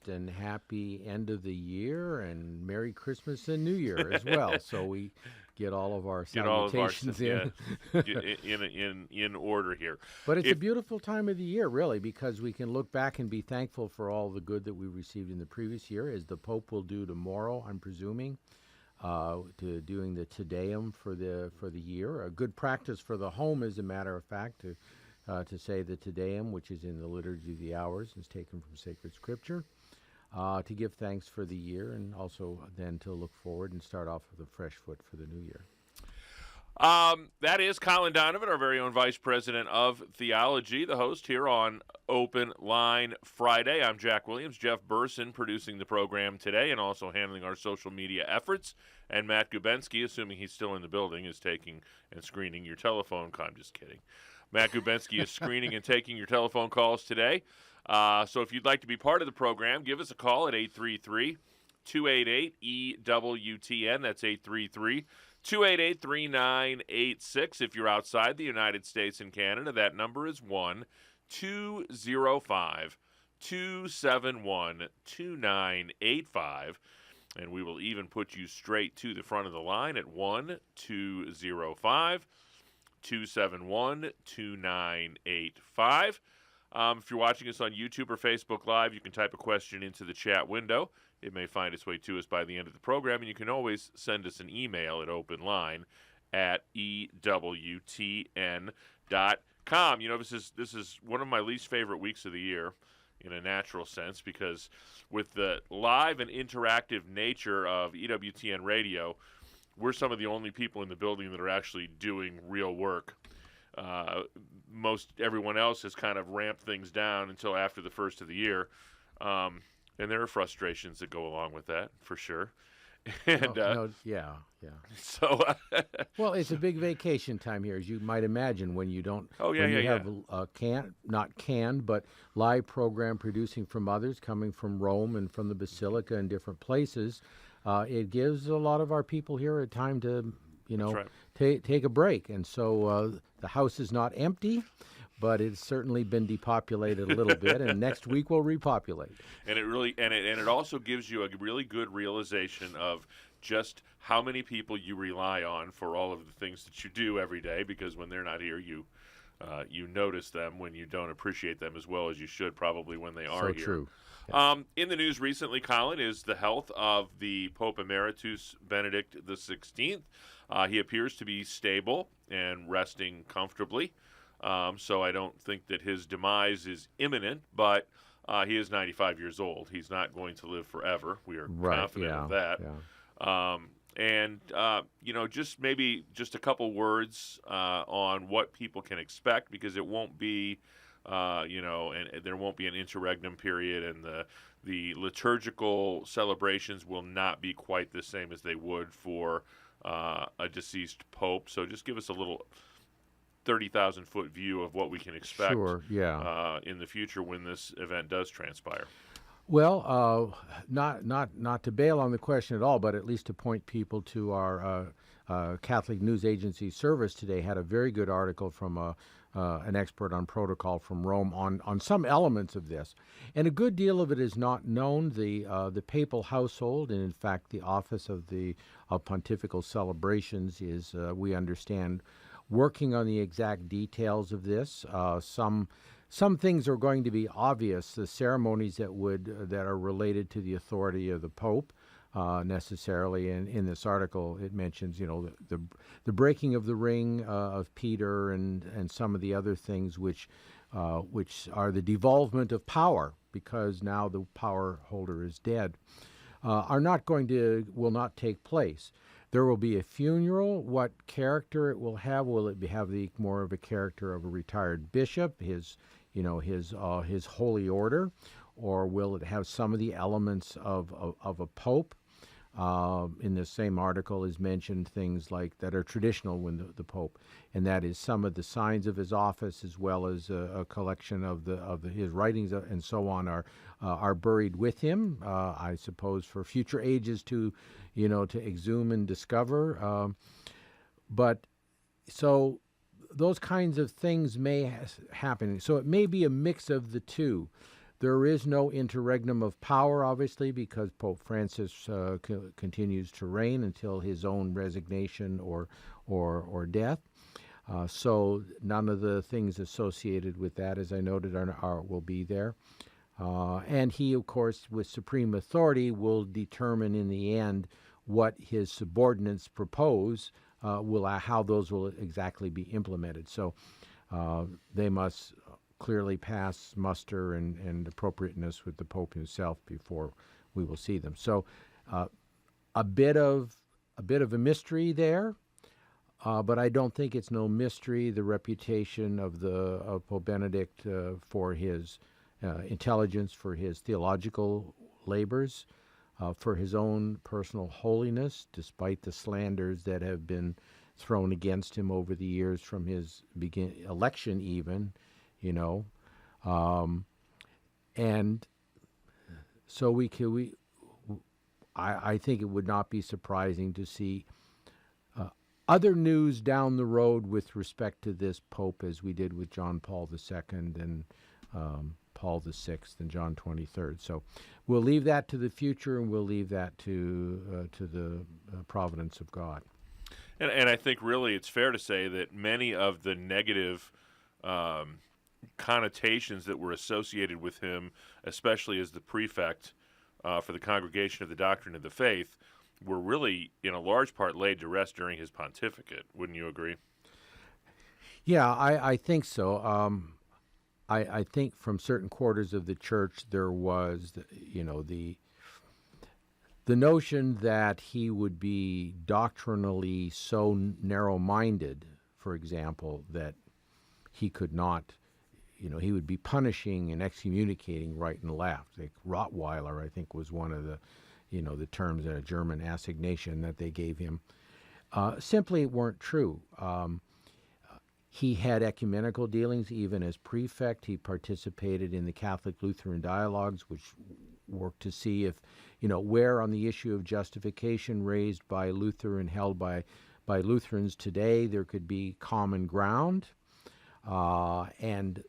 Eucharist and happy end of the year and Merry Christmas and New Year as well. So we get all of our salutations in. in order here. But it's a beautiful time of the year, really, because we can look back and be thankful for all the good that we received in the previous year, as the Pope will do tomorrow, I'm presuming, to doing the Te Deum for the year. A good practice for the home, as a matter of fact, to say the Te Deum, which is in the Liturgy of the Hours, is taken from sacred scripture, to give thanks for the year, and also then to look forward and start off with a fresh foot for the new year. That is Colin Donovan, our very own Vice President of Theology, the host here on Open Line Friday. I'm Jack Williams, Jeff Burson producing the program today and also handling our social media efforts. And Matt Gubensky, assuming he's still in the building, is taking and screening your telephone call. I'm just kidding. Matt Gubensky is screening and taking your telephone calls today. So if you'd like to be part of the program, give us a call at 833-288-EWTN. That's 833-288-3986. If you're outside the United States and Canada, that number is 1-205-271-2985. And we will even put you straight to the front of the line at 1-205-271-2985. If you're watching us on YouTube or Facebook Live, you can type a question into the chat window. It may find its way to us by the end of the program, and you can always send us an email at openline@ewtn.com. You know, this is one of my least favorite weeks of the year in a natural sense, because with the live and interactive nature of EWTN radio, we're some of the only people in the building that are actually doing real work. Most everyone else has kind of ramped things down until after the first of the year. And there are frustrations that go along with that, for sure. And yeah. So, well, it's a big vacation time here, as you might imagine, when you don't. Oh yeah, when you yeah, have not canned, but live program producing from others, coming from Rome and from the Basilica and different places. It gives a lot of our people here a time to, That's right. take a break, and so the house is not empty, but it's certainly been depopulated a little bit, and next week we'll repopulate. And it also gives you a really good realization of just how many people you rely on for all of the things that you do every day, because when they're not here, you notice them when you don't appreciate them as well as you should probably when they are so here. True. In the news recently, Colin, is the health of the Pope Emeritus Benedict XVI. He appears to be stable and resting comfortably, so I don't think that his demise is imminent, but he is 95 years old. He's not going to live forever. We are confident of that. Yeah. Just a couple words on what people can expect, because it won't be, and there won't be an interregnum period, and the liturgical celebrations will not be quite the same as they would for a deceased pope. So just give us a little 30,000-foot view of what we can expect Sure, yeah. In the future when this event does transpire. Well, not to bail on the question at all, but at least to point people to our Catholic News Agency service today had a very good article from an expert on protocol from Rome on some elements of this. And a good deal of it is not known. The papal household, and in fact the office of the pontifical celebrations, is, we understand, working on the exact details of this. Some things are going to be obvious. The ceremonies that are related to the authority of the Pope, necessarily. And in this article, it mentions, the breaking of the ring of Peter and some of the other things which are the devolvement of power, because now the power holder is dead, will not take place. There will be a funeral. What character it will have? Will it have more of a character of a retired bishop, his holy order, or will it have some of the elements of a pope? In the same article is mentioned things like that are traditional when the Pope, and that is some of the signs of his office, as well as a collection of his writings and so on are buried with him. I suppose for future ages to exhume and discover. But so those kinds of things may happen. So it may be a mix of the two. There is no interregnum of power, obviously, because Pope Francis continues to reign until his own resignation or death. So none of the things associated with that, as I noted, will be there. And he, of course, with supreme authority, will determine in the end what his subordinates propose, how those will exactly be implemented. So they must clearly pass muster and appropriateness with the Pope himself before we will see them. So a bit of a mystery there, but I don't think it's no mystery the reputation of Pope Benedict for his intelligence, for his theological labors, for his own personal holiness, despite the slanders that have been thrown against him over the years from his election even, and so I think it would not be surprising to see other news down the road with respect to this Pope, as we did with John Paul II and Paul VI and John XXIII. So we'll leave that to the future, and we'll leave that to the providence of God. And I think really it's fair to say that many of the negative connotations that were associated with him, especially as the prefect for the Congregation of the Doctrine of the Faith, were really, in a large part, laid to rest during his pontificate. Wouldn't you agree? Yeah, I think so. I think from certain quarters of the church there was, the notion that he would be doctrinally so narrow-minded, for example, that he could not, he would be punishing and excommunicating right and left. Like Rottweiler, I think, was one of the, the terms in a German assignation that they gave him. Simply weren't true. He had ecumenical dealings even as prefect. He participated in the Catholic Lutheran dialogues, which worked to see if, where on the issue of justification raised by Luther and held by Lutherans today there could be common ground, and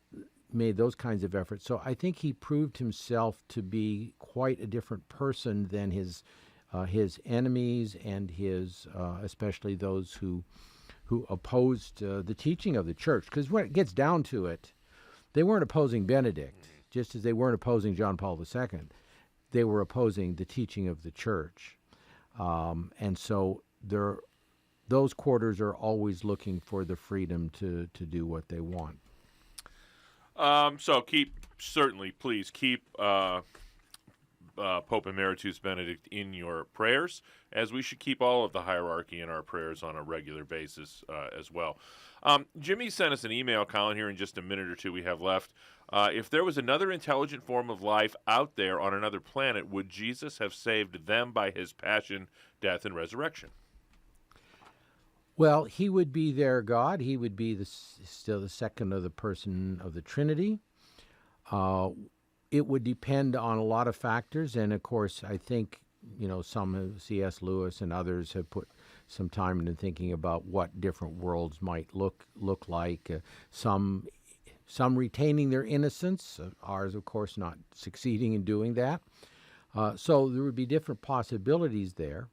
made those kinds of efforts. So I think he proved himself to be quite a different person than his enemies and his especially those who opposed the teaching of the church. Because when it gets down to it, they weren't opposing Benedict, just as they weren't opposing John Paul II. They were opposing the teaching of the church. And so those quarters are always looking for the freedom to do what they want. So please keep Pope Emeritus Benedict in your prayers, as we should keep all of the hierarchy in our prayers on a regular basis as well. Jimmy sent us an email, Colin, here in just a minute or two we have left. If there was another intelligent form of life out there on another planet, would Jesus have saved them by his passion, death, and resurrection? Well, he would be their God. He would be still the second of the person of the Trinity. It would depend on a lot of factors, and of course, I think some C.S. Lewis and others have put some time into thinking about what different worlds might look like. Some retaining their innocence, ours, of course, not succeeding in doing that. So there would be different possibilities there.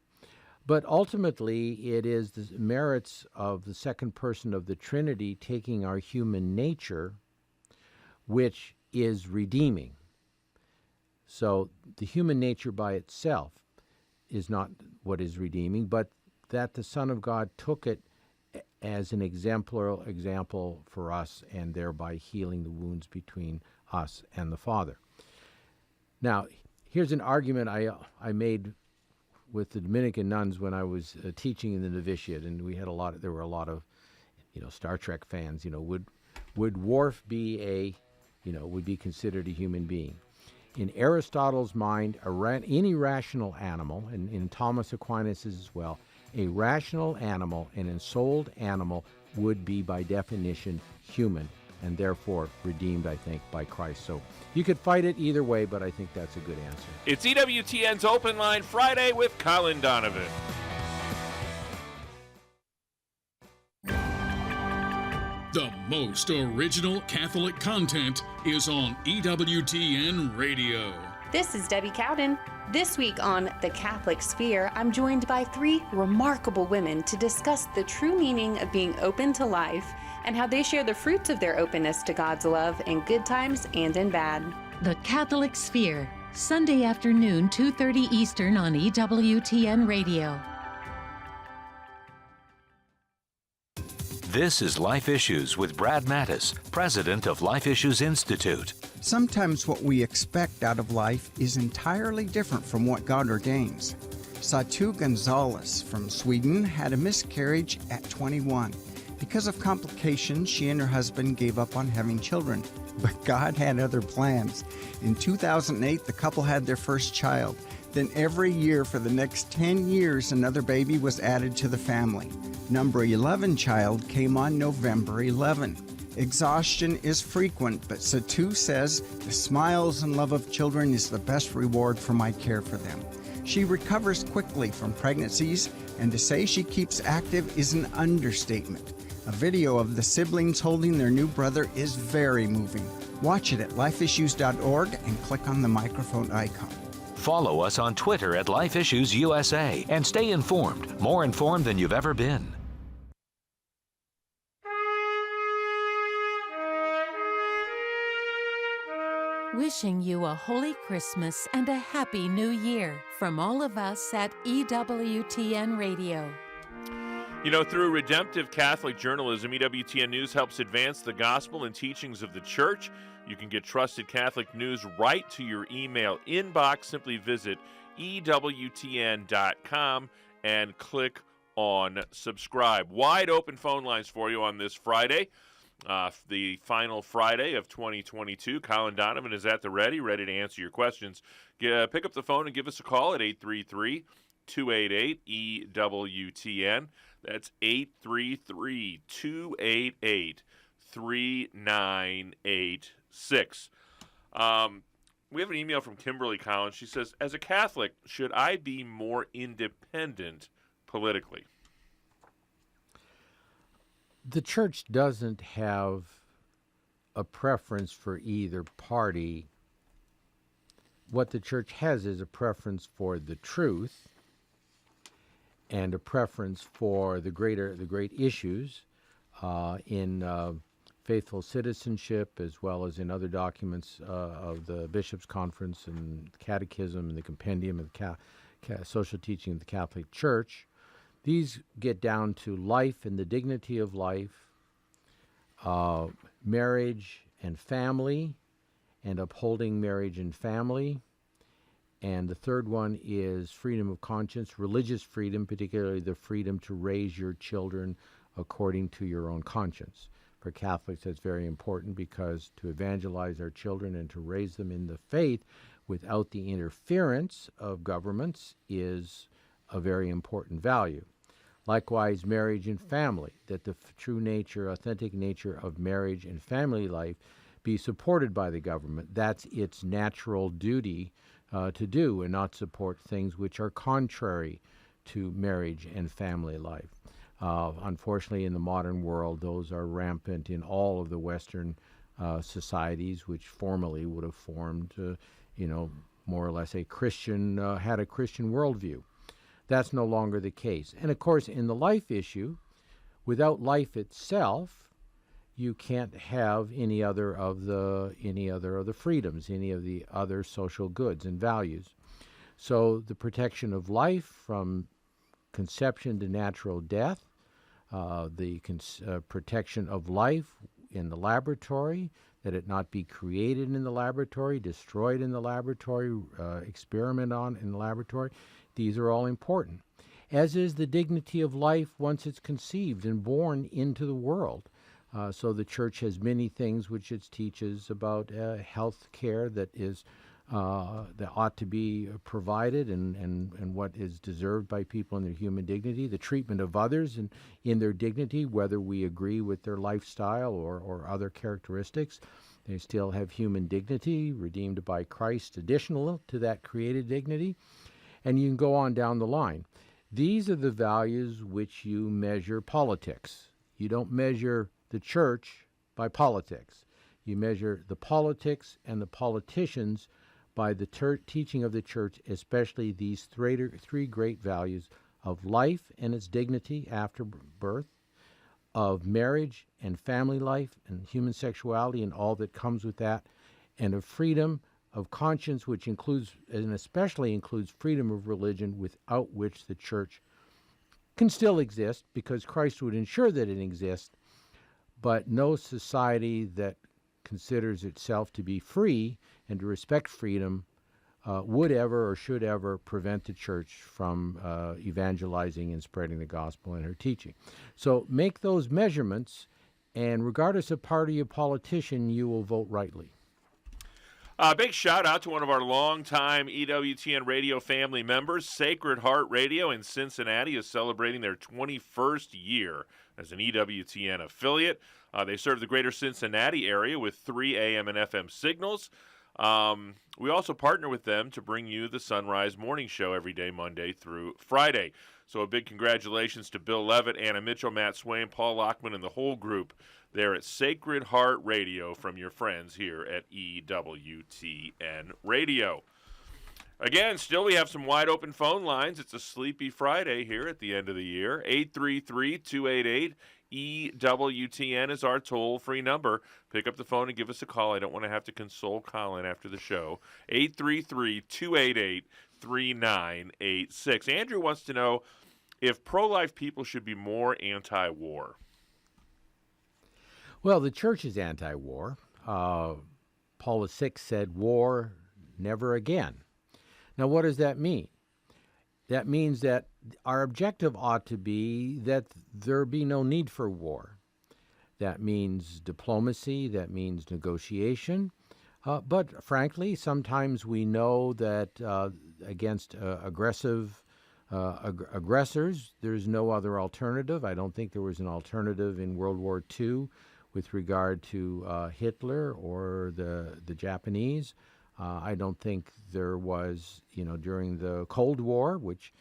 But ultimately, it is the merits of the second person of the Trinity taking our human nature, which is redeeming. So the human nature by itself is not what is redeeming, but that the Son of God took it as an example for us, and thereby healing the wounds between us and the Father. Now, here's an argument I made with the Dominican nuns when I was teaching in the novitiate, and there were a lot of Star Trek fans. Would Worf be would be considered a human being? In Aristotle's mind, any rational animal, and in Thomas Aquinas's as well, a rational animal, an ensouled animal, would be by definition human, and therefore redeemed, I think, by Christ. So you could fight it either way, but I think that's a good answer. It's EWTN's Open Line Friday with Colin Donovan. The most original Catholic content is on EWTN Radio. This is Debbie Cowden. This week on The Catholic Sphere, I'm joined by three remarkable women to discuss the true meaning of being open to life and how they share the fruits of their openness to God's love in good times and in bad. The Catholic Sphere, Sunday afternoon, 2:30 Eastern on EWTN Radio. This is Life Issues with Brad Mattis, president of Life Issues Institute. Sometimes what we expect out of life is entirely different from what God ordains. Satu Gonzalez from Sweden had a miscarriage at 21. Because of complications, she and her husband gave up on having children. But God had other plans. In 2008, the couple had their first child. Then every year for the next 10 years, another baby was added to the family. Number 11 child came on November 11. Exhaustion is frequent, but Satu says the smiles and love of children is the best reward for my care for them. She recovers quickly from pregnancies, and to say she keeps active is an understatement. A video of the siblings holding their new brother is very moving. Watch it at lifeissues.org and click on the microphone icon. Follow us on Twitter at Life Issues USA and stay informed, more informed than you've ever been. Wishing you a Holy Christmas and a Happy New Year from all of us at EWTN Radio. You know, through redemptive Catholic journalism, EWTN News helps advance the gospel and teachings of the Church. You can get trusted Catholic news right to your email inbox. Simply visit EWTN.com and click on subscribe. Wide open phone lines for you on this Friday, the final Friday of 2022. Colin Donovan is at the ready to answer your questions. Pick up the phone and give us a call at 833-288-EWTN. That's 833-288-3986. We have an email from Kimberly Collins. She says, as a Catholic, should I be more independent politically? The church doesn't have a preference for either party. What the church has is a preference for the truth and a preference for the great issues in faithful citizenship, as well as in other documents of the Bishops' Conference and Catechism and the Compendium of the Social Teaching of the Catholic Church. These get down to life and the dignity of life, marriage and family, and upholding marriage and family. And the third one is freedom of conscience, religious freedom, particularly the freedom to raise your children according to your own conscience. For Catholics, that's very important because to evangelize our children and to raise them in the faith without the interference of governments is a very important value. Likewise, marriage and family, that the true nature, authentic nature of marriage and family life be supported by the government. That's its natural duty to do, and not support things which are contrary to marriage and family life. Unfortunately, in the modern world, those are rampant in all of the Western societies, which formerly would have formed, more or less had a Christian worldview. That's no longer the case. And of course, in the life issue, without life itself, you can't have any other of the freedoms, any of the other social goods and values. So the protection of life from conception to natural death, the protection of life in the laboratory, that it not be created in the laboratory, destroyed in the laboratory, experiment on in the laboratory. These are all important, as is the dignity of life once it's conceived and born into the world. So the Church has many things which it teaches about health care that ought to be provided and what is deserved by people in their human dignity, the treatment of others in their dignity, whether we agree with their lifestyle or other characteristics. They still have human dignity, redeemed by Christ, additional to that created dignity. And you can go on down the line. These are the values which you measure politics. You don't measure the Church by politics. You measure the politics and the politicians by the teaching of the church, especially these three great values of life and its dignity after birth, of marriage and family life and human sexuality and all that comes with that, and of freedom of conscience, which includes and especially includes freedom of religion, without which the church can still exist because Christ would ensure that it exists, but no society that considers itself to be free and to respect freedom would ever or should ever prevent the church from evangelizing and spreading the gospel and her teaching. So make those measurements, and regardless of party or politician, you will vote rightly. Big shout out to one of our longtime EWTN radio family members. Sacred Heart Radio in Cincinnati is celebrating their 21st year as an EWTN affiliate. They serve the greater Cincinnati area with 3 AM and FM signals. We also partner with them to bring you the Sunrise Morning Show every day, Monday through Friday. So a big congratulations to Bill Levitt, Anna Mitchell, Matt Swain, Paul Lockman, and the whole group there at Sacred Heart Radio from your friends here at EWTN Radio. Again, still we have some wide open phone lines. It's a sleepy Friday here at the end of the year. 833-288-EWTN is our toll-free number. Pick up the phone and give us a call. I don't want to have to console Colin after the show. 833-288-3986. Andrew wants to know if pro-life people should be more anti-war. Well, the church is anti-war. Paul VI said, war never again. Now, what does that mean? That means that our objective ought to be that there be no need for war. That means diplomacy, that means negotiation. But frankly, sometimes we know that against aggressors, there's no other alternative. I don't think there was an alternative in World War II with regard to Hitler or the Japanese. I don't think there was, during the Cold War, which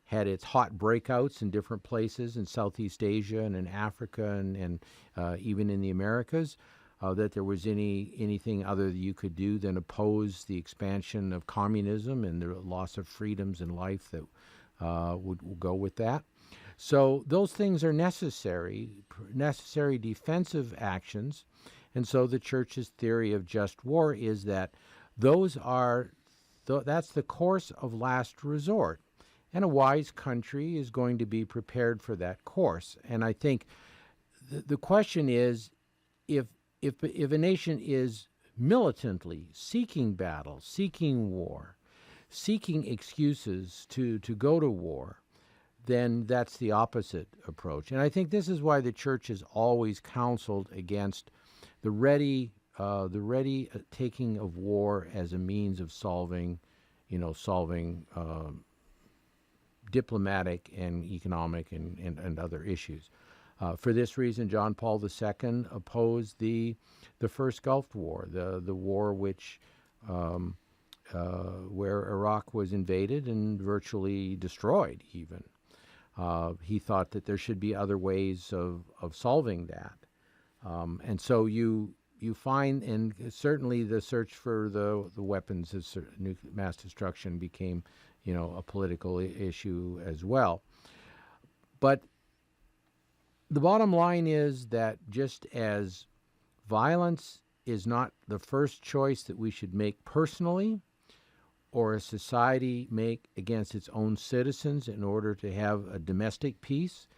had its hot breakouts in different places in Southeast Asia and in Africa and even in the Americas, that there was anything other that you could do than oppose the expansion of communism and the loss of freedoms in life that would go with that. So those things are necessary defensive actions. And so the church's theory of just war is that that's the course of last resort. And a wise country is going to be prepared for that course. And I think the question is, if a nation is militantly seeking battle, seeking war, seeking excuses to go to war, then that's the opposite approach. And I think this is why the church has always counseled against the ready taking of war as a means of solving diplomatic and economic and other issues. For this reason, John Paul II opposed the first Gulf War, the war which where Iraq was invaded and virtually destroyed even. He thought that there should be other ways of solving that. And so you find, and certainly the search for the weapons of mass destruction became, a political issue as well. But the bottom line is that just as violence is not the first choice that we should make personally, or a society make against its own citizens in order to have a domestic peace,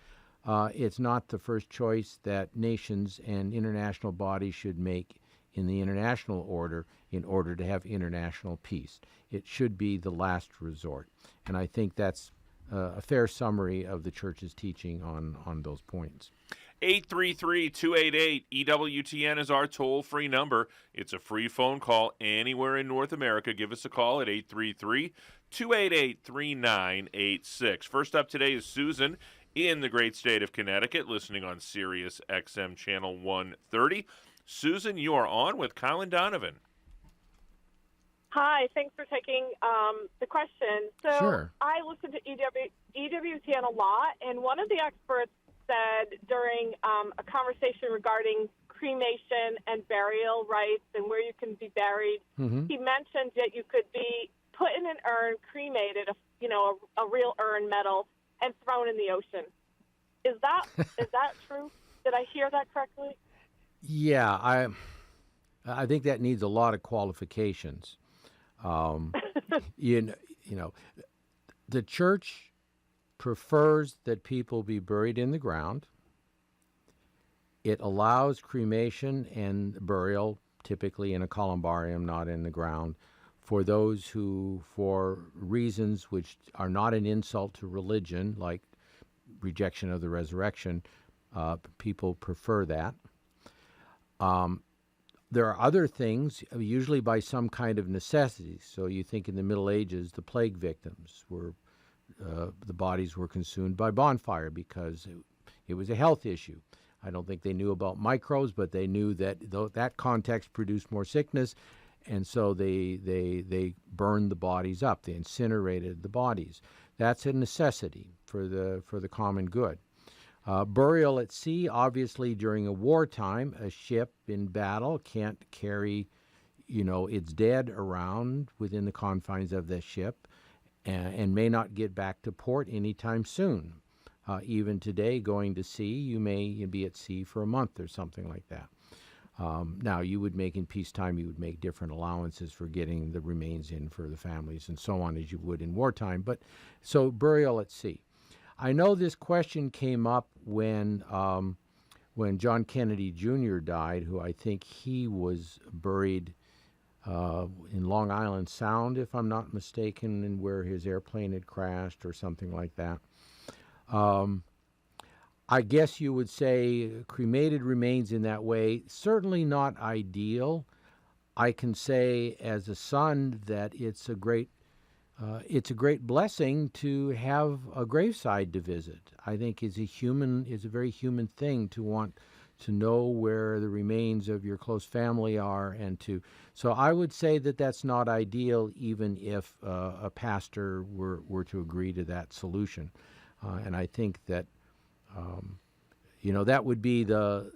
it's not the first choice that nations and international bodies should make in the international order in order to have international peace. It should be the last resort. And I think that's a fair summary of the church's teaching on those points. 833-288-EWTN is our toll-free number. It's a free phone call anywhere in North America. Give us a call at 833-288-3986. First up today is Susan in the great state of Connecticut, listening on Sirius XM Channel 130. Susan, you are on with Colin Donovan. Hi, thanks for taking the question. So Sure. I listen to EWTN a lot, and one of the experts said during a conversation regarding cremation and burial rites and where you can be buried. Mm-hmm. He mentioned that you could be put in an urn, cremated, a real urn, metal, and thrown in the ocean. Is that true? Did I hear that correctly? Yeah, I think that needs a lot of qualifications. You know, the church prefers that people be buried in the ground. It allows cremation and burial, typically in a columbarium, not in the ground, for those who, for reasons which are not an insult to religion, like rejection of the resurrection, people prefer that. There are other things, usually by some kind of necessity. So you think in the Middle Ages, the plague victims were, the bodies were consumed by bonfire because it was a health issue. I don't think they knew about microbes, but they knew that that context produced more sickness, and so they burned the bodies up. They incinerated the bodies. That's a necessity for the common good. Burial at sea, obviously during a wartime, a ship in battle can't carry, its dead around within the confines of the ship, and may not get back to port anytime soon. Even today, going to sea, you may be at sea for a month or something like that. Now, you would make in peacetime, you would make different allowances for getting the remains in for the families and so on as you would in wartime. But so burial at sea. I know this question came up when John Kennedy Jr. died, who I think he was buried in Long Island Sound, if I'm not mistaken, and where his airplane had crashed or something like that. I guess you would say cremated remains in that way, certainly not ideal. I can say as a son that it's a great blessing to have a graveside to visit. I think is a very human thing to want to know where the remains of your close family are, so I would say that that's not ideal, even if a pastor were to agree to that solution. And I think that, that would be the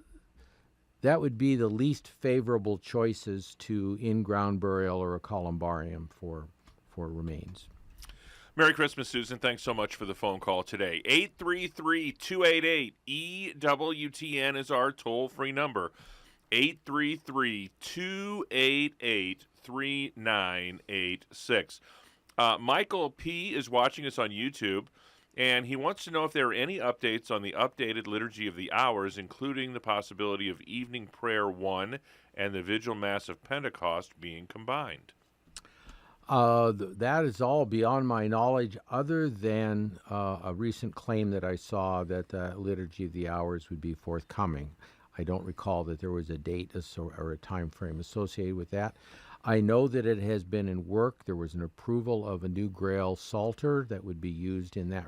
least favorable choices to in-ground burial or a columbarium for remains. Merry Christmas, Susan. Thanks so much for the phone call today. 833-288-EWTN is our toll-free number. 833-288-3986. Michael P. is watching us on YouTube, and he wants to know if there are any updates on the updated Liturgy of the Hours, including the possibility of Evening Prayer 1 and the Vigil Mass of Pentecost being combined. That is all beyond my knowledge, other than a recent claim that I saw that the Liturgy of the Hours would be forthcoming. I don't recall that there was a date or a time frame associated with that. I know that it has been in work. There was an approval of a new Grail Psalter that would be used in that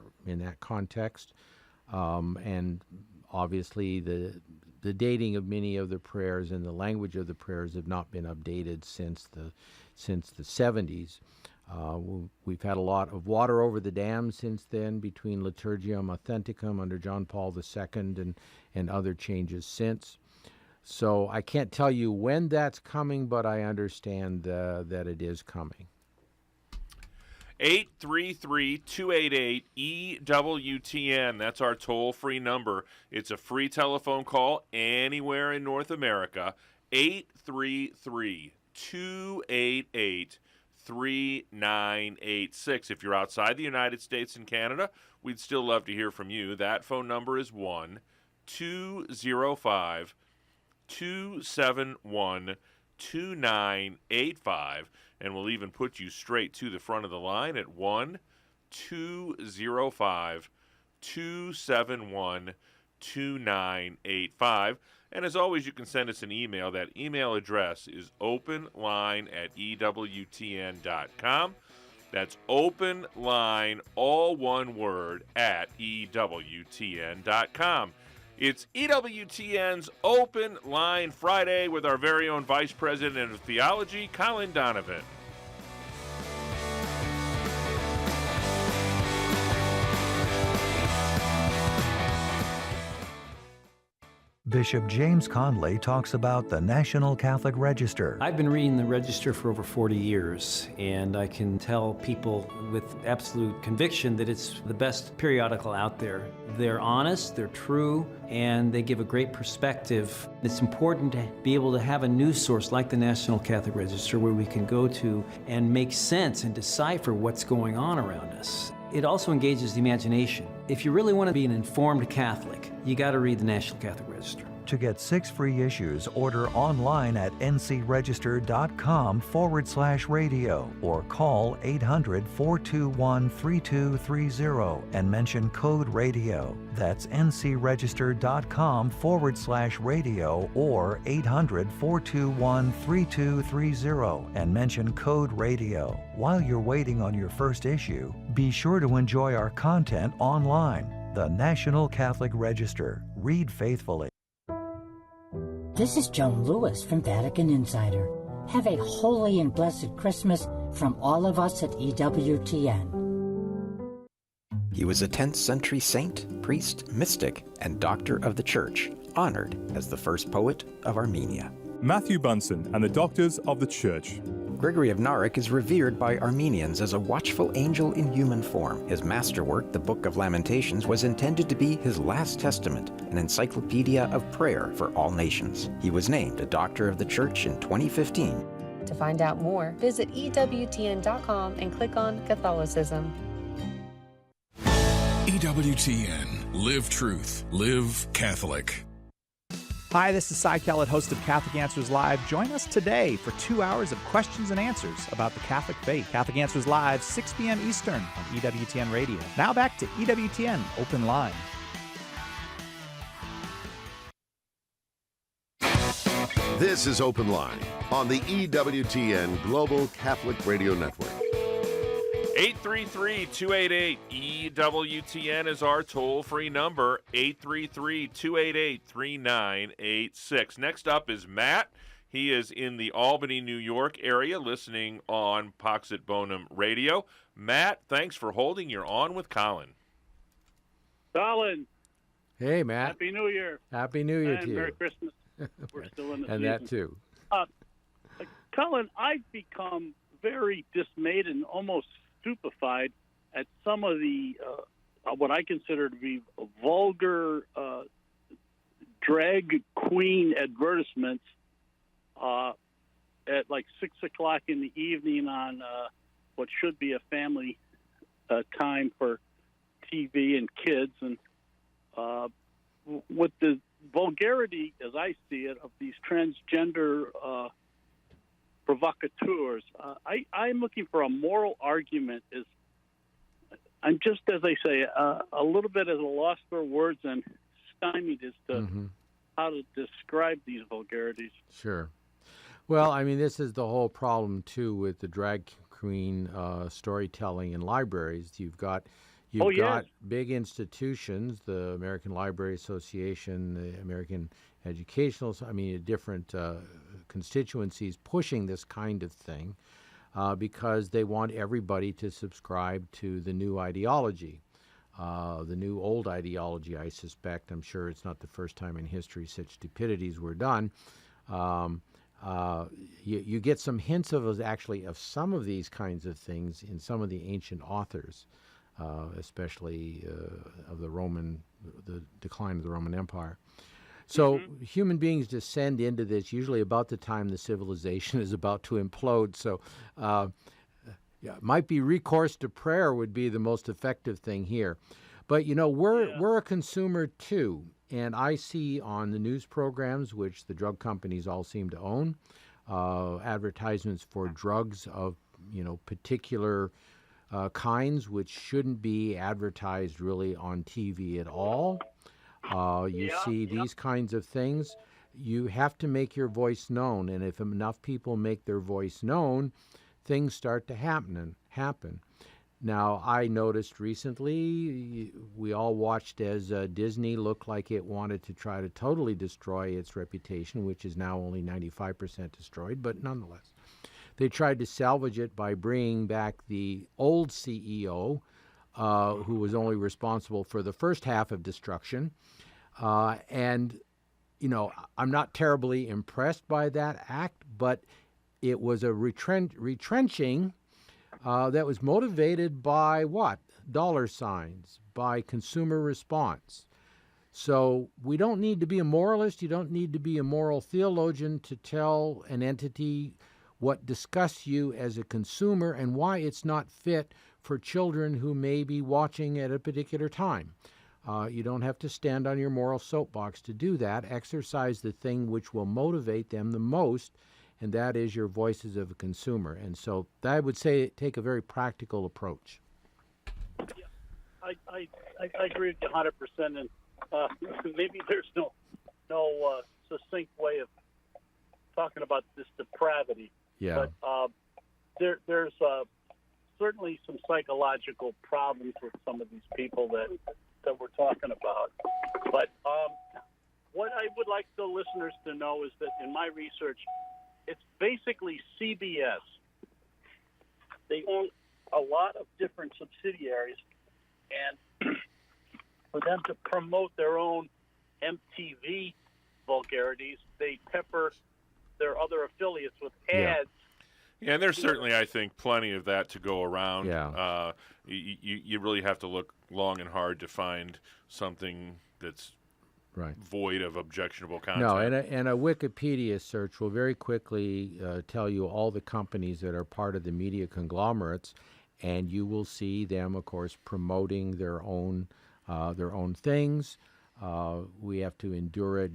context, and obviously the dating of many of the prayers and the language of the prayers have not been updated since the 70s. We've had a lot of water over the dam since then between Liturgiam Authenticum under John Paul II and other changes since. So I can't tell you when that's coming, but I understand that it is coming. 833-288-EWTN. That's our toll-free number. It's a free telephone call anywhere in North America. 833-288-3986. If you're outside the United States and Canada, we'd still love to hear from you. That phone number is 1-205-271-2985. And we'll even put you straight to the front of the line at 1-205-271-2985. And as always, you can send us an email. That email address is openline@EWTN.com. That's openline, all one word, @EWTN.com. It's EWTN's Open Line Friday with our very own Vice President of Theology, Colin Donovan. Bishop James Conley talks about the National Catholic Register. I've been reading the Register for over 40 years, and I can tell people with absolute conviction that it's the best periodical out there. They're honest, they're true, and they give a great perspective. It's important to be able to have a news source like the National Catholic Register where we can go to and make sense and decipher what's going on around us. It also engages the imagination. If you really want to be an informed Catholic, you got to read the National Catholic Register. To get 6 free issues, order online at ncregister.com/radio or call 800-421-3230 and mention code radio. That's ncregister.com/radio or 800-421-3230 and mention code radio. While you're waiting on your first issue, be sure to enjoy our content online. The National Catholic Register. Read faithfully. This is Joan Lewis from Vatican Insider. Have a holy and blessed Christmas from all of us at EWTN. He was a 10th century saint, priest, mystic, and doctor of the Church, honored as the first poet of Armenia. Matthew Bunsen and the Doctors of the Church. Gregory of Narek is revered by Armenians as a watchful angel in human form. His masterwork, the Book of Lamentations, was intended to be his last testament, an encyclopedia of prayer for all nations. He was named a Doctor of the Church in 2015. To find out more, visit EWTN.com and click on Catholicism. EWTN. Live truth. Live Catholic. Hi, this is Cy Kellett, host of Catholic Answers Live. Join us today for 2 hours of questions and answers about the Catholic faith. Catholic Answers Live, 6 p.m. Eastern on EWTN Radio. Now back to EWTN Open Line. This is Open Line on the EWTN Global Catholic Radio Network. 833-288-EWTN is our toll-free number, 833-288-3986. Next up is Matt. He is in the Albany, New York area, listening on Pax et Bonum Radio. Matt, thanks for holding. You're on with Colin. Colin. Hey, Matt. Happy New Year. Happy New Year to you. Merry Christmas. We're still in the and season. that too. Colin, I've become very dismayed and almost stupefied at some of the what I consider to be vulgar drag queen advertisements at like 6 o'clock in the evening on what should be a family time for TV and kids, and with the vulgarity, as I see it, of these transgender provocateurs. I'm looking for a moral argument. I'm just, as I say, a little bit at a loss for words and stymied as to how to describe these vulgarities. Sure. Well, I mean, this is the whole problem, too, with the drag queen storytelling in libraries. You've got big institutions, the American Library Association, the American Educational, different constituencies pushing this kind of thing because they want everybody to subscribe to the new ideology, the new old ideology, I suspect. I'm sure it's not the first time in history such stupidities were done. You get some hints of some of these kinds of things in some of the ancient authors, especially of the decline of the Roman Empire. So human beings descend into this usually about the time the civilization is about to implode. So it might be recourse to prayer would be the most effective thing here. But, we're a consumer too. And I see on the news programs, which the drug companies all seem to own, advertisements for drugs of, particular kinds which shouldn't be advertised really on TV at all. You see these kinds of things. You have to make your voice known, and if enough people make their voice known, things start to happen. Now, I noticed recently, we all watched as Disney looked like it wanted to try to totally destroy its reputation, which is now only 95% destroyed, but nonetheless. They tried to salvage it by bringing back the old CEO, who was only responsible for the first half of destruction, and I'm not terribly impressed by that act, but it was a retrenching that was motivated by what? Dollar signs, by consumer response. So we don't need to be a moralist. You don't need to be a moral theologian to tell an entity what disgusts you as a consumer and why it's not fit for children who may be watching at a particular time. You don't have to stand on your moral soapbox to do that. Exercise the thing which will motivate them the most, and that is your voice as a consumer. And so I would say take a very practical approach. Yeah, I agree with you 100%. And maybe there's no succinct way of talking about this depravity. Yeah. But there's certainly some psychological problems with some of these people that we're talking about. But what I would like the listeners to know is that in my research, it's basically CBS. They own a lot of different subsidiaries, and for them to promote their own MTV vulgarities, they pepper their other affiliates with ads. Yeah, and there's certainly, I think, plenty of that to go around. Yeah. You really have to look long and hard to find something that's void of objectionable content. No, and a Wikipedia search will very quickly tell you all the companies that are part of the media conglomerates, and you will see them, of course, promoting their own things. We have to endure it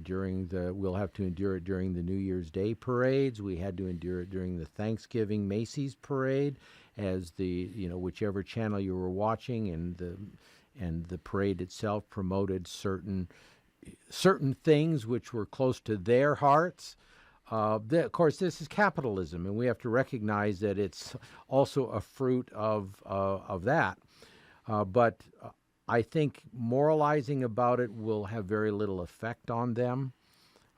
we'll have to endure it during the New Year's Day parades. We had to endure it during the Thanksgiving Macy's parade, as whichever channel you were watching, and the parade itself promoted certain things which were close to their hearts. Of course, this is capitalism, and we have to recognize that it's also a fruit of that. But I think moralizing about it will have very little effect on them,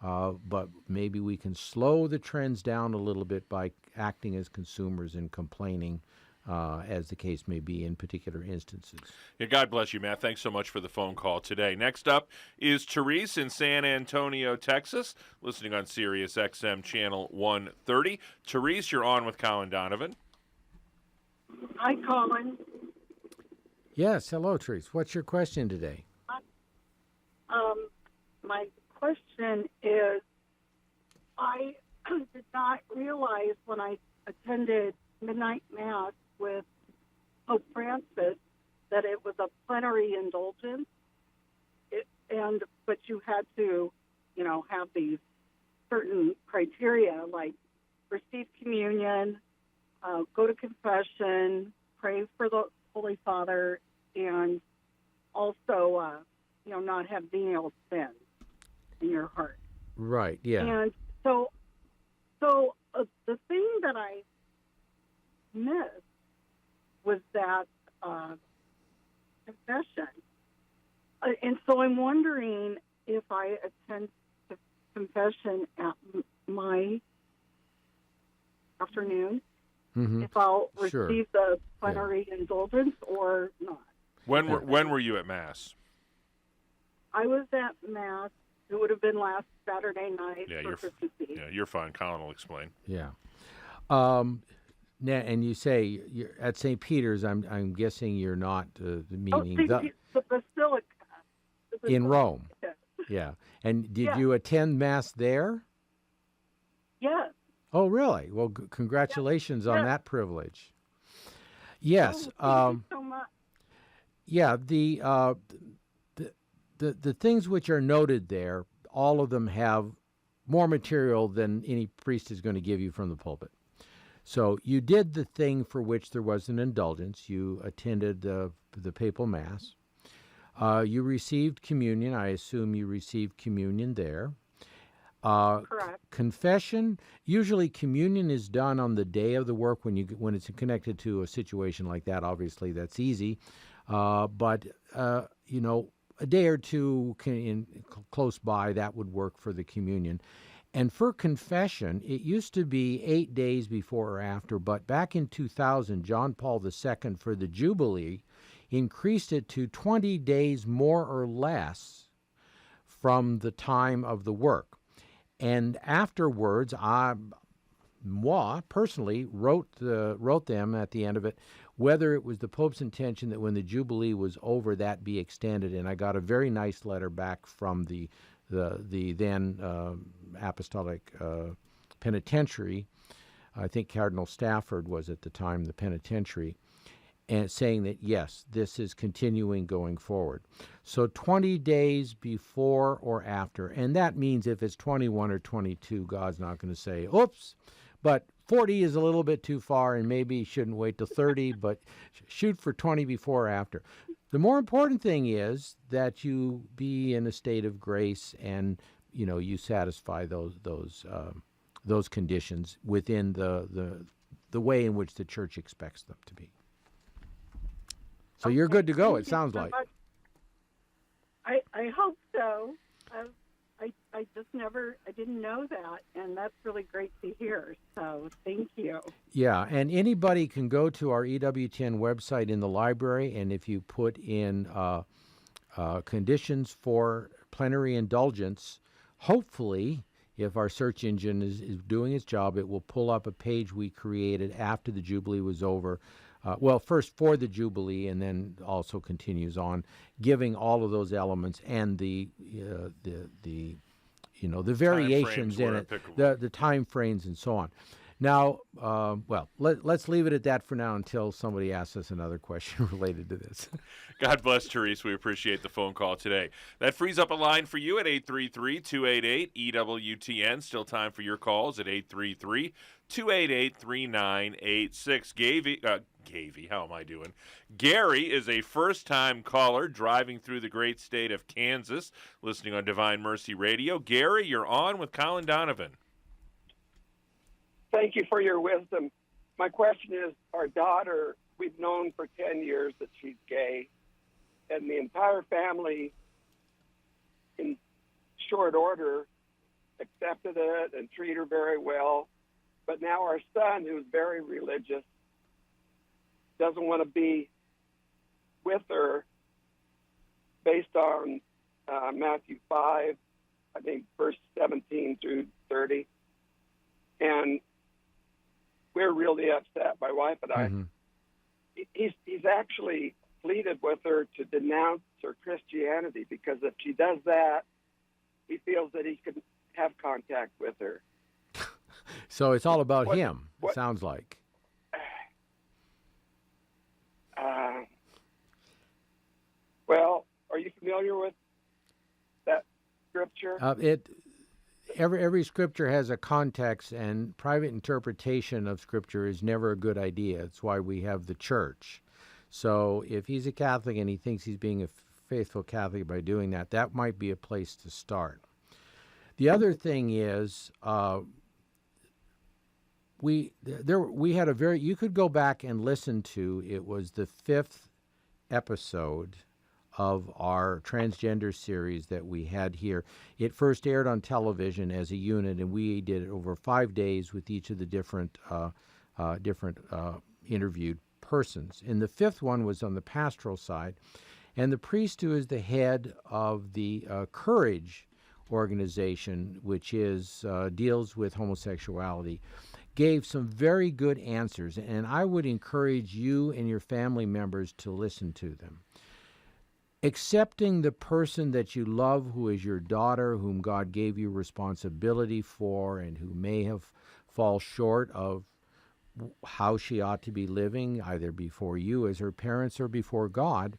but maybe we can slow the trends down a little bit by acting as consumers and complaining, as the case may be in particular instances. Yeah, God bless you, Matt. Thanks so much for the phone call today. Next up is Therese in San Antonio, Texas, listening on Sirius XM Channel 130. Therese, you're on with Colin Donovan. Hi, Colin. Yes, hello, Therese. What's your question today? My question is, I did not realize when I attended Midnight Mass with Pope Francis that it was a plenary indulgence, but you had to, have these certain criteria like receive communion, go to confession, pray for the Holy Father, and also, not have venial sin in your heart. Right, yeah. And so the thing that I missed was that confession. And so I'm wondering if I attend the confession at my afternoon, if I'll receive the plenary indulgence or not. When were you at Mass? I was at Mass. It would have been last Saturday night for Christmas Eve. Yeah, you're fine. Colin will explain. Yeah. And you say you're at St. Peter's. I'm guessing you're not meaning the Basilica. In Rome. Yeah. And did you attend Mass there? Yes. Oh, really? Well, congratulations on that privilege. Yes. Thank you so much. Yeah. The things which are noted there, all of them have more material than any priest is going to give you from the pulpit. So you did the thing for which there was an indulgence. You attended the papal Mass. You received communion. I assume you received communion there. Correct. Confession. Usually, communion is done on the day of the work when it's connected to a situation like that. Obviously, that's easy. But a day or two close by, that would work for the communion. And for confession, it used to be 8 days before or after, but back in 2000, John Paul II, for the Jubilee, increased it to 20 days more or less from the time of the work. And afterwards, moi personally wrote them at the end of it, whether it was the Pope's intention that when the Jubilee was over, that be extended. And I got a very nice letter back from the then Apostolic Penitentiary. I think Cardinal Stafford was at the time the penitentiary, and saying that, yes, this is continuing going forward. So 20 days before or after, and that means if it's 21 or 22, God's not going to say, oops, but 40 is a little bit too far, and maybe you shouldn't wait till 30, but shoot for 20 before or after. The more important thing is that you be in a state of grace and, you satisfy those conditions within the way in which the Church expects them to be. So you're good to go, it sounds like. I hope so. I just I didn't know that, and that's really great to hear. So thank you. Yeah, and anybody can go to our EWTN website in the library, and if you put in conditions for plenary indulgence, hopefully, if our search engine is doing its job, it will pull up a page we created after the Jubilee was over. First for the Jubilee, and then also continues on, giving all of those elements and the variations in it, the time frames and so on. Now, let's leave it at that for now until somebody asks us another question related to this. God bless, Therese. We appreciate the phone call today. That frees up a line for you at 833-288-EWTN. Still time for your calls at 833-288-3986. Gavy, how am I doing? Gary is a first-time caller driving through the great state of Kansas, listening on Divine Mercy Radio. Gary, you're on with Colin Donovan. Thank you for your wisdom. My question is, our daughter, we've known for 10 years that she's gay, and the entire family, in short order, accepted it and treated her very well. But now our son, who's very religious, doesn't want to be with her based on Matthew 5, I think verse 17 through 30. And we're really upset, my wife and I. Mm-hmm. He's actually pleaded with her to denounce her Christianity, because if she does that, he feels that he can have contact with her. So it's all about him, it sounds like. Are you familiar with that scripture? Every scripture has a context, and private interpretation of scripture is never a good idea. It's why we have the church. So if he's a Catholic and he thinks he's being a faithful Catholic by doing that, that might be a place to start. The other thing is, we had a very, you could go back and listen to, it was the 5th episode of our transgender series that we had here. It first aired on television as a unit, and we did it over 5 days with each of the different interviewed persons. And the 5th one was on the pastoral side, and the priest who is the head of the Courage organization, which is deals with homosexuality, gave some very good answers, and I would encourage you and your family members to listen to them. Accepting the person that you love, who is your daughter, whom God gave you responsibility for, and who may have fall short of how she ought to be living, either before you as her parents or before God,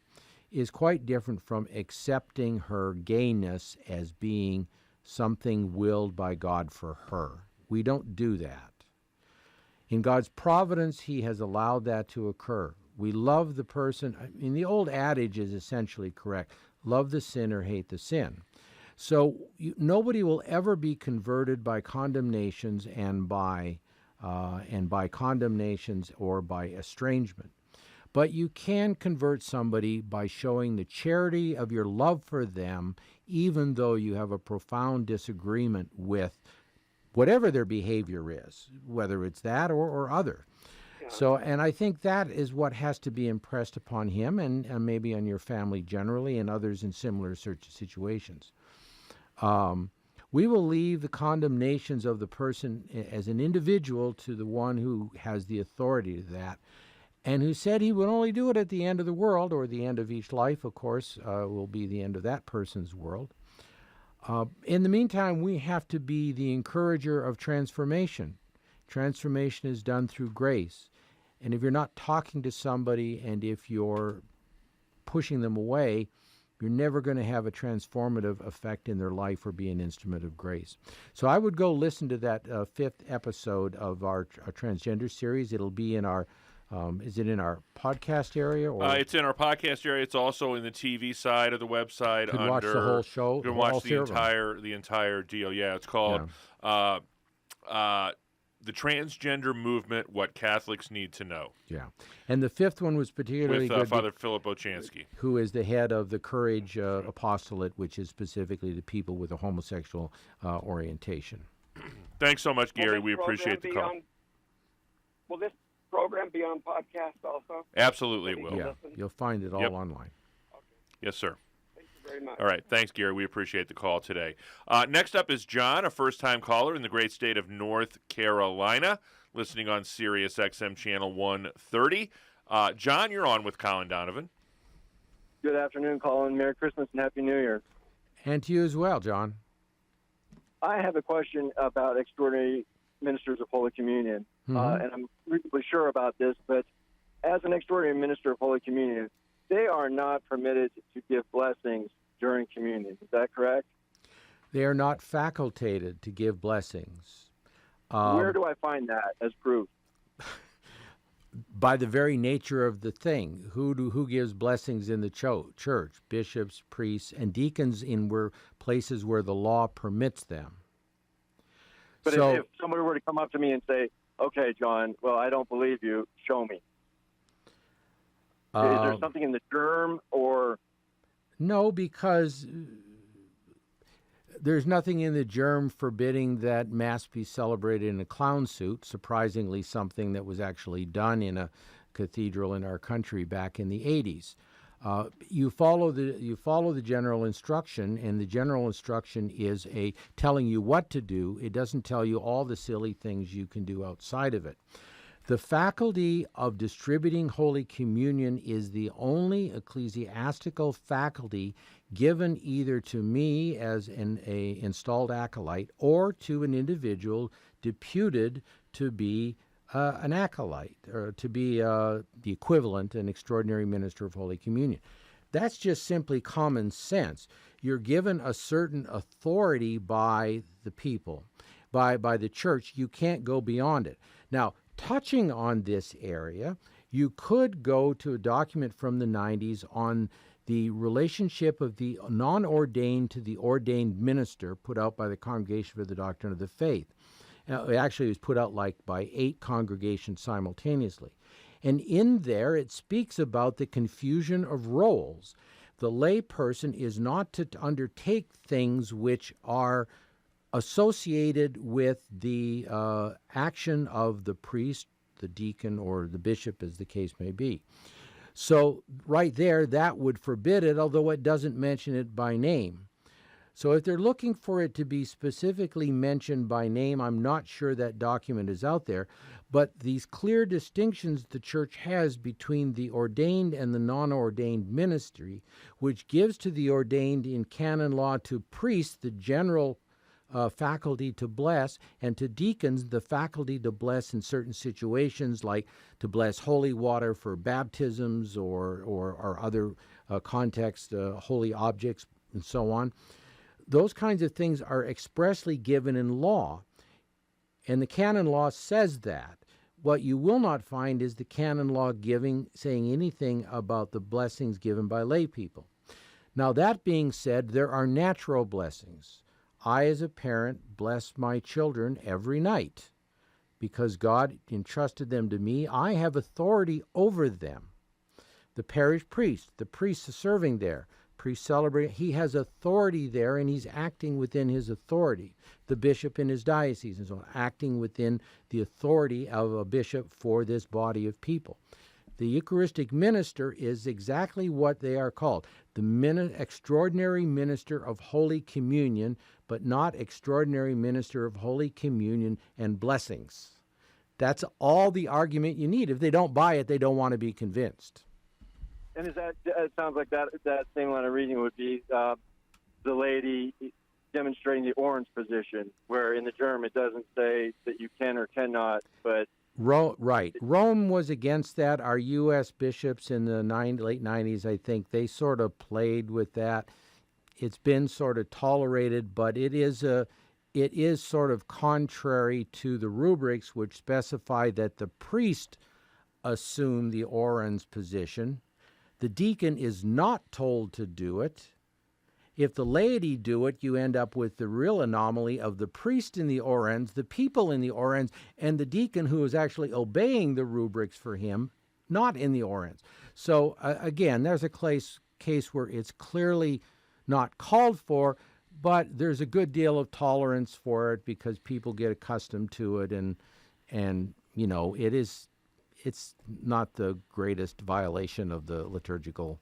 is quite different from accepting her gayness as being something willed by God for her. We don't do that. In God's providence, He has allowed that to occur. We love the person. I mean, the old adage is essentially correct. Love the sinner, hate the sin. So nobody will ever be converted by condemnations and by condemnations or by estrangement. But you can convert somebody by showing the charity of your love for them, even though you have a profound disagreement with whatever their behavior is, whether it's that or other. Yeah. So, and I think that is what has to be impressed upon him and maybe on your family generally and others in similar situations. We will leave the condemnations of the person as an individual to the one who has the authority to that, and who said he would only do it at the end of the world, or the end of each life, of course, will be the end of that person's world. In the meantime, we have to be the encourager of transformation. Transformation is done through grace. And if you're not talking to somebody and if you're pushing them away, you're never going to have a transformative effect in their life or be an instrument of grace. So I would go listen to that 5th episode of our transgender series. It'll be in our, is it in our podcast area? Or it's in our podcast area. It's also in the TV side of the website. You can watch the whole show. You can watch the entire deal. Yeah, it's called The Transgender Movement, What Catholics Need to Know. Yeah. And the 5th one was particularly with good. Father Philip Ochansky, who is the head of the Courage Apostolate, which is specifically to people with a homosexual orientation. Thanks so much, Gary. We appreciate the call. Will this program be on podcast also? Absolutely it will. Yeah, you'll find it all online. Okay. Yes, sir. Thank you very much. All right. Thanks, Gary. We appreciate the call today. Next up is John, a first-time caller in the great state of North Carolina, listening on Sirius XM Channel 130. John, you're on with Colin Donovan. Good afternoon, Colin. Merry Christmas and Happy New Year. And to you as well, John. I have a question about extraordinary ministers of Holy Communion. And I'm reasonably sure about this, but as an extraordinary minister of Holy Communion, they are not permitted to give blessings during communion. Is that correct? They are not facultated to give blessings. Where do I find that as proof? By the very nature of the thing. Who gives blessings in the church? Bishops, priests, and deacons in places where the law permits them. But if somebody were to come up to me and say, okay, John, well, I don't believe you, show me. Is there something in the germ or? No, because there's nothing in the germ forbidding that Mass be celebrated in a clown suit, surprisingly something that was actually done in a cathedral in our country back in the 80s. You follow the general instruction, and the general instruction is telling you what to do. It doesn't tell you all the silly things you can do outside of it. The faculty of distributing Holy Communion is the only ecclesiastical faculty given either to me as an installed acolyte or to an individual deputed to be an acolyte, or to be the equivalent, an extraordinary minister of Holy Communion. That's just simply common sense. You're given a certain authority by the people, by the church. You can't go beyond it. Now, touching on this area, you could go to a document from the 90s on the relationship of the non-ordained to the ordained minister, put out by the Congregation for the Doctrine of the Faith. It actually was put out by 8 congregations simultaneously. And in there, it speaks about the confusion of roles. The lay person is not to undertake things which are associated with the action of the priest, the deacon, or the bishop, as the case may be. So right there, that would forbid it, although it doesn't mention it by name. So if they're looking for it to be specifically mentioned by name, I'm not sure that document is out there. But these clear distinctions the Church has between the ordained and the non-ordained ministry, which gives to the ordained in canon law to priests the general faculty to bless, and to deacons the faculty to bless in certain situations, like to bless holy water for baptisms or other contexts, holy objects, and so on. Those kinds of things are expressly given in law, and the canon law says that. What you will not find is the canon law saying anything about the blessings given by lay people. Now, that being said, there are natural blessings. I, as a parent, bless my children every night because God entrusted them to me. I have authority over them. The parish priest, the priest is serving there. Priest celebrate, he has authority there, and he's acting within his authority. The bishop in his diocese and so on, acting within the authority of a bishop for this body of people. The Eucharistic minister is exactly what they are called, the extraordinary minister of Holy Communion, but not extraordinary minister of Holy Communion and blessings. That's all the argument you need. If they don't buy it, they don't want to be convinced. And it sounds like that same line of reading would be the lady demonstrating the orange position, where in the Germ it doesn't say that you can or cannot, but... Right. Rome was against that. Our U.S. bishops in the late 90s, I think, they sort of played with that. It's been sort of tolerated, but it is sort of contrary to the rubrics which specify that the priest assume the orans position. The deacon is not told to do it. If the laity do it, you end up with the real anomaly of the priest in the orans, the people in the orans, and the deacon who is actually obeying the rubrics for him, not in the orans. So again, there's a case where it's clearly not called for, but there's a good deal of tolerance for it because people get accustomed to it, and you know, it's not the greatest violation of the liturgical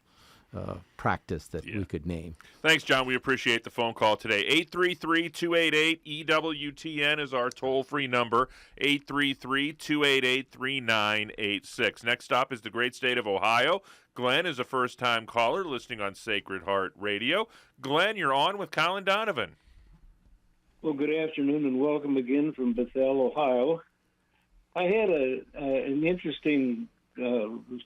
practice that we could name. Thanks, John. We appreciate the phone call today. 833-288-EWTN is our toll-free number, 833-288-3986. Next stop is the great state of Ohio. Glenn is a first-time caller listening on Sacred Heart Radio. Glenn, you're on with Colin Donovan. Well, good afternoon and welcome again from Bethel, Ohio. I had an interesting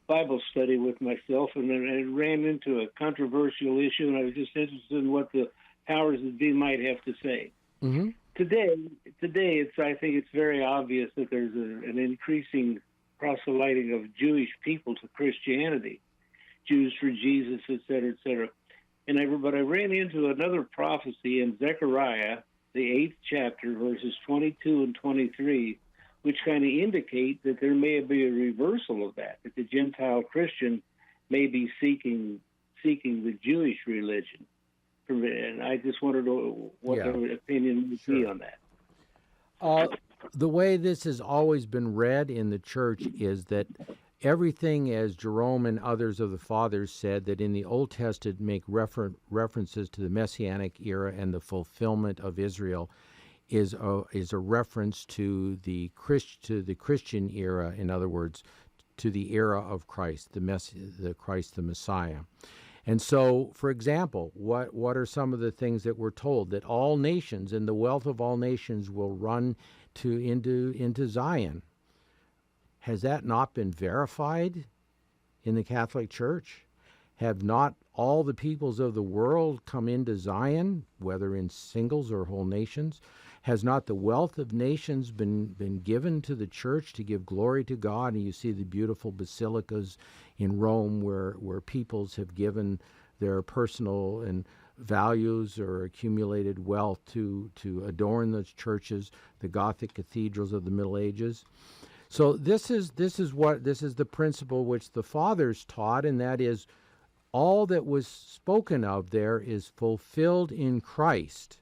Bible study with myself, and then I ran into a controversial issue, and I was just interested in what the powers that be might have to say. Mm-hmm. Today, I think it's very obvious that there's an increasing proselyting of Jewish people to Christianity, Jews for Jesus, et cetera, but I ran into another prophecy in Zechariah, the 8th chapter, verses 22 and 23, which kind of indicate that there may be a reversal of that the Gentile Christian may be seeking the Jewish religion. And I just wanted to know what their opinion would be on that. The way this has always been read in the church is that everything, as Jerome and others of the fathers said, that in the Old Testament make references to the Messianic era and the fulfillment of Israel, is a reference to the Christian era. In other words, to the era of Christ, the Christ, the Messiah. And so, for example, what are some of the things that we're told? That all nations and the wealth of all nations will run into Zion. Has that not been verified in the Catholic Church? Have not all the peoples of the world come into Zion, whether in singles or whole nations? Has not the wealth of nations been given to the church to give glory to God? And you see the beautiful basilicas in Rome where peoples have given their personal and values or accumulated wealth to adorn those churches, the Gothic cathedrals of the Middle Ages. So this is the principle which the fathers taught, and that is all that was spoken of there is fulfilled in Christ,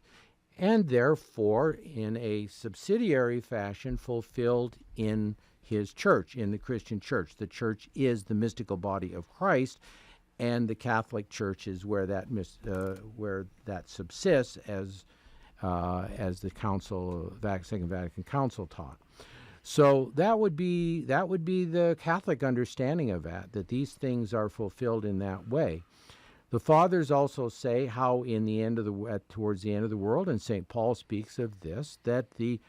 and therefore in a subsidiary fashion fulfilled in his church, in the Christian church. The church is the mystical body of Christ, and the Catholic Church is where that subsists as the Second Vatican Council taught. So that would be the Catholic understanding of that these things are fulfilled in that way. The fathers also say how towards the end of the world, and St. Paul speaks of this, that the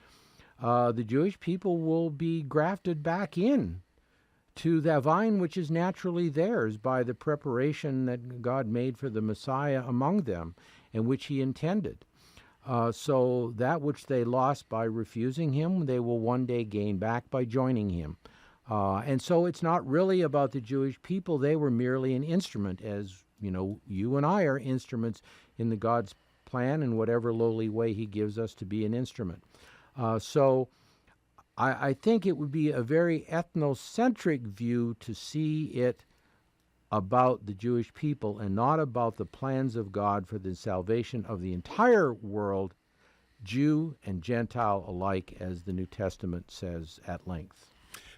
Jewish people will be grafted back in to the vine which is naturally theirs by the preparation that God made for the Messiah among them, and which he intended. So that which they lost by refusing him, they will one day gain back by joining him. And so it's not really about the Jewish people. They were merely an instrument, as you and I are instruments in the God's plan in whatever lowly way he gives us to be an instrument. So I think it would be a very ethnocentric view to see it about the Jewish people and not about the plans of God for the salvation of the entire world, Jew and Gentile alike, as the New Testament says at length.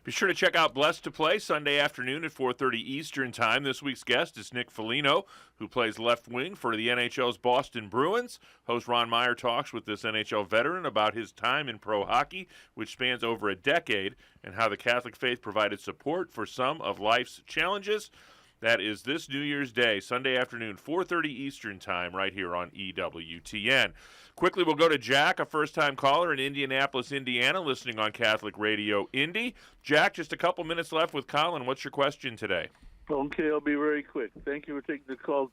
Be sure to check out Blessed to Play Sunday afternoon at 4:30 Eastern Time. This week's guest is Nick Foligno, who plays left wing for the NHL's Boston Bruins. Host Ron Meyer talks with this NHL veteran about his time in pro hockey, which spans over a decade, and how the Catholic faith provided support for some of life's challenges. That is this New Year's Day, Sunday afternoon, 4:30 Eastern Time, right here on EWTN. Quickly, we'll go to Jack, a first-time caller in Indianapolis, Indiana, listening on Catholic Radio Indy. Jack, just a couple minutes left with Colin. What's your question today? Okay, I'll be very quick. Thank you for taking the call.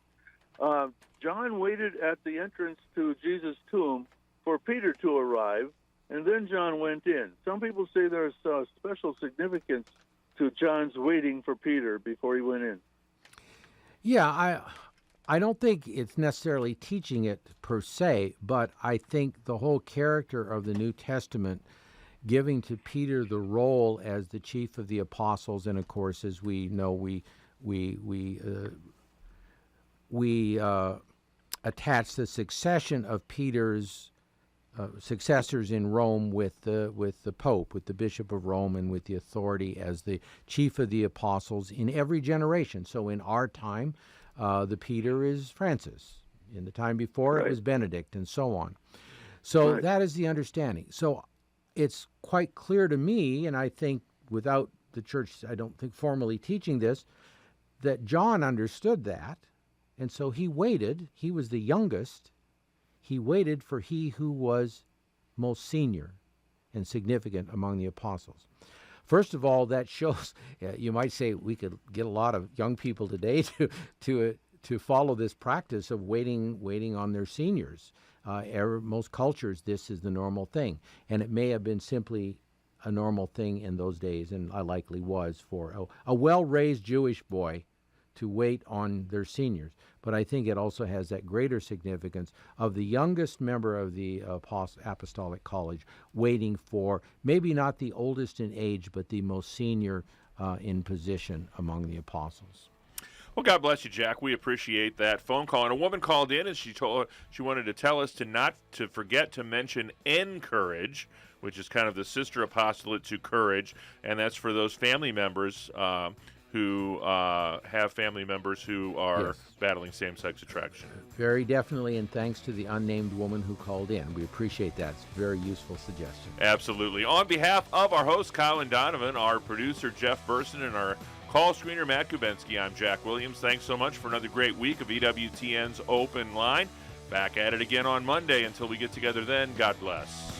John waited at the entrance to Jesus' tomb for Peter to arrive, and then John went in. Some people say there's special significance to John's waiting for Peter before he went in. Yeah, I don't think it's necessarily teaching it per se, but I think the whole character of the New Testament, giving to Peter the role as the chief of the apostles, and of course, as we know, we attach the succession of Peter's successors in Rome with the Pope, with the Bishop of Rome, and with the authority as the chief of the apostles in every generation. So in our time, the Peter is Francis. In the time before, it was Benedict, and so on. So that is the understanding. So it's quite clear to me, and I think without the church, I don't think formally teaching this, that John understood that, and so he waited. He was the youngest. He waited for he who was most senior and significant among the apostles. First of all, that shows, you might say we could get a lot of young people today to follow this practice of waiting on their seniors. Most cultures, this is the normal thing. And it may have been simply a normal thing in those days, and I likely was, for a well-raised Jewish boy to wait on their seniors. But I think it also has that greater significance of the youngest member of the Apostolic College waiting for maybe not the oldest in age, but the most senior in position among the apostles. Well, God bless you, Jack. We appreciate that phone call. And a woman called in, and she wanted to tell us not to forget to mention encourage, which is kind of the sister apostolate to courage, and that's for those family members who have family members who are battling same-sex attraction. Very definitely, and thanks to the unnamed woman who called in. We appreciate that. It's a very useful suggestion. Absolutely. On behalf of our host, Colin Donovan, our producer, Jeff Burson, and our call screener, Matt Kubensky, I'm Jack Williams. Thanks so much for another great week of EWTN's Open Line. Back at it again on Monday. Until we get together then, God bless.